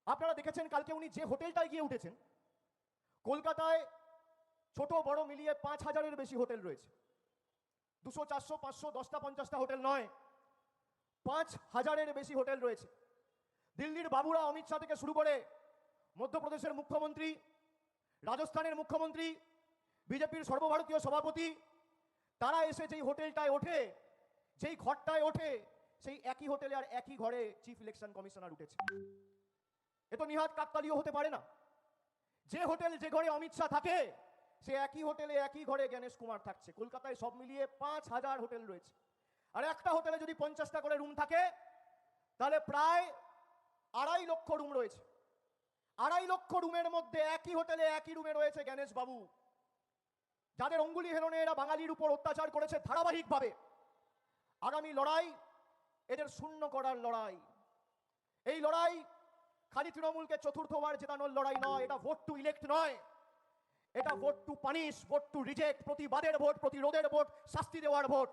আপনারা দেখেছেন কালকে উনি যে হোটেলটায় গিয়ে উঠেছেন, কলকাতায় ছোট বড় মিলিয়ে 5,000-এর বেশি হোটেল রয়েছে। 200, 400, 500, 10টা 50টা হোটেল নয়, 5,000-এর বেশি হোটেল রয়েছে। দিল্লির বাবুরা অমিত শাহ থেকে শুরু করে মধ্যপ্রদেশের মুখ্যমন্ত্রী, রাজস্থানের মুখ্যমন্ত্রী, বিজেপির সর্বভারতীয় সভাপতি, তারা এসে যেই হোটেলটায় ওঠে, যেই ঘরটায় ওঠে, সেই একই হোটেলে আর একই ঘরে চিফ ইলেকশন কমিশনার উঠেছে। এ তো নিহাত কাকতালীয় হতে পারে না। যে হোটেল যে ঘরে অমিত শাহ থাকে, সে একই হোটেলে একই ঘরে জ্ঞানেশ কুমার থাকছে। কলকাতায় সব মিলিয়ে 5,000 হোটেল রয়েছে। আর একটা হোটেলে যদি 50টা করে রুম থাকে, তাহলে প্রায় 2.5 লক্ষ রুম রয়েছে। 2.5 লক্ষ রুমের মধ্যে একই হোটেলে একই রুমে রয়েছে জ্ঞানেশ বাবু, যাদের অঙ্গুলি হেলনে এরা বাঙালির উপর অত্যাচার করেছে ধারাবাহিকভাবে। আগামী লড়াই এদের শূন্য করার লড়াই। এই লড়াই খালি তৃণমূলকে চতুর্থবার জেতানোর লড়াই নয়, এটা ভোট টু ইলেক্ট নয়, এটা vote two punish, vote two reject, প্রতিবাদের ভোট, প্রতিরোধের ভোট, শাস্তি দেওয়ার ভোট।